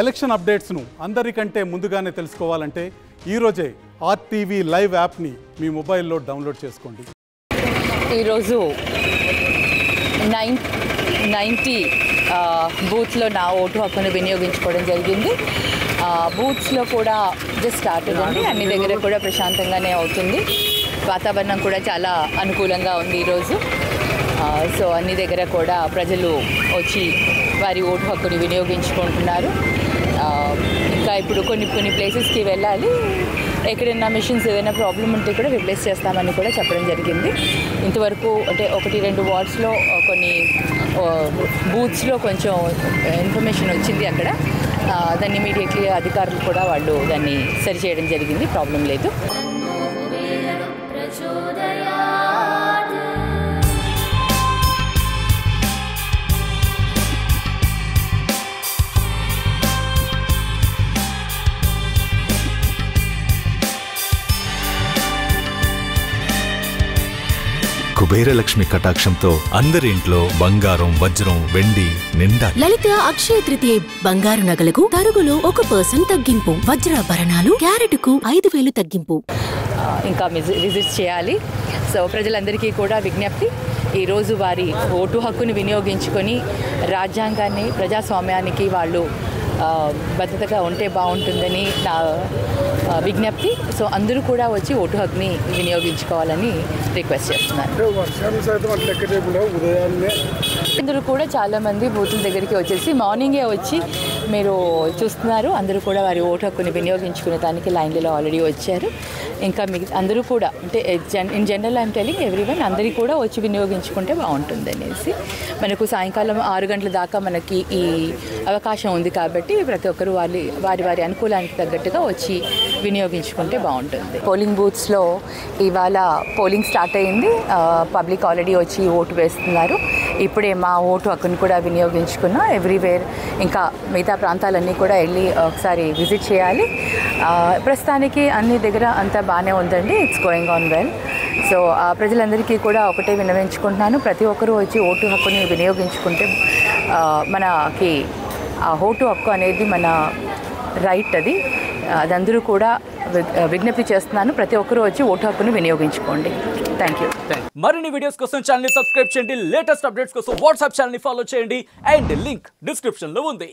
Election అప్డేట్స్ను అందరికంటే ముందుగానే తెలుసుకోవాలంటే ఈరోజే ఆర్టీవీ లైవ్ యాప్ని మీ మొబైల్లో డౌన్లోడ్ చేసుకోండి. ఈరోజు 90 బూత్లో నా ఓటు హక్కును వినియోగించుకోవడం జరిగింది. బూత్స్లో కూడా జస్ట్ స్టార్టెడ్ అండి. అన్ని దగ్గర కూడా ప్రశాంతంగానే అవుతుంది. వాతావరణం కూడా చాలా అనుకూలంగా ఉంది ఈరోజు. సో అన్ని దగ్గర కూడా ప్రజలు వచ్చి వారి ఓటు హక్కుని వినియోగించుకుంటున్నారు. ఇంకా ఇప్పుడు కొన్ని ప్లేసెస్కి వెళ్ళాలి. ఎక్కడైనా మిషన్స్ ఏదైనా ప్రాబ్లం ఉంటే కూడా రిప్లేస్ చేస్తామని కూడా చెప్పడం జరిగింది. ఇంతవరకు అంటే 1-2 వార్డ్స్లో కొన్ని బూత్స్లో కొంచెం ఇన్ఫర్మేషన్ వచ్చింది. అక్కడ దాన్ని ఇమీడియట్లీ అధికారులు కూడా వాళ్ళు దాన్ని సరిచేయడం జరిగింది. ప్రాబ్లం లేదు. కుబేరలక్ష్మి కటాక్షంతో అందరి ఇంట్లో బంగారం, వజ్రం, వెండి నిండా. లలిత అక్షయ తృతీయ బంగారు నగలకు తరుగులో 1% తగ్గింపు. వజ్రాభరణాలు క్యారెట్కు 5,000 తగ్గింపు. ఇంకా విజిట్ చేయాలి. సో ప్రజలందరికీ కూడా విజ్ఞప్తి, ఈరోజు వారి ఓటు హక్కుని వినియోగించుకొని రాజ్యాంగాన్ని, ప్రజాస్వామ్యానికి వాళ్ళు భద్రతగా ఉంటే బాగుంటుందని నా విజ్ఞప్తి. సో అందరూ కూడా వచ్చి ఓటు హక్కుని వినియోగించుకోవాలని రిక్వెస్ట్ చేస్తున్నారు. అందరూ కూడా చాలామంది బూతుల దగ్గరికి వచ్చేసి మార్నింగే వచ్చి మీరు చూస్తున్నారు. అందరూ కూడా వారి ఓటు హక్కుని వినియోగించుకునే దానికి లైన్లలో ఆల్రెడీ వచ్చారు. ఇంకా అందరూ కూడా అంటే in general I'm telling everyone అందరికీ కూడా వచ్చి వినియోగించుకుంటే బాగుంటుంది అనేసి. మనకు సాయంకాలం 6 గంటల దాకా మనకి ఈ అవకాశం ఉంది కాబట్టి ప్రతి ఒక్కరు వారి అనుకూలానికి తగ్గట్టుగా వచ్చి వినియోగించుకుంటే బాగుంటుంది. పోలింగ్ బూత్స్లో ఇవాళ పోలింగ్ స్టార్ట్ అయింది. పబ్లిక్ ఆల్రెడీ వచ్చి ఓటు వేస్తున్నారు. ఇప్పుడే మా ఓటు హక్కును కూడా వినియోగించుకున్నా. ఎవ్రీవేర్ ఇంకా మిగతా ప్రాంతాలన్నీ కూడా వెళ్ళి ఒకసారి విజిట్ చేయాలి. ప్రస్తుతానికి అన్ని దగ్గర అంతా బాగానే ఉందండి. It's going on well. So ప్రజలందరికీ కూడా ఒకటే విన్నవించుకుంటున్నాను, ప్రతి ఒక్కరూ వచ్చి ఓటు హక్కుని వినియోగించుకుంటే మనకి ఆ ఓటు హక్కు అనేది మన రైట్. అదందరూ కూడా విజ్ఞప్తి చేస్తున్నాను. ప్రతి ఒక్కరూ వచ్చి ఓటు హక్కును వినియోగించుకోండి. Thank you. మరిన్ని వీడియోస్ కోసం ఛానల్ ని సబ్స్క్రైబ్ చేయండి. లేటెస్ట్ అప్డేట్స్ కోసం వాట్సాప్ ఛానల్ ని ఫాలో చేయండి. అండ్ లింక్ డిస్క్రిప్షన్ లో ఉంది.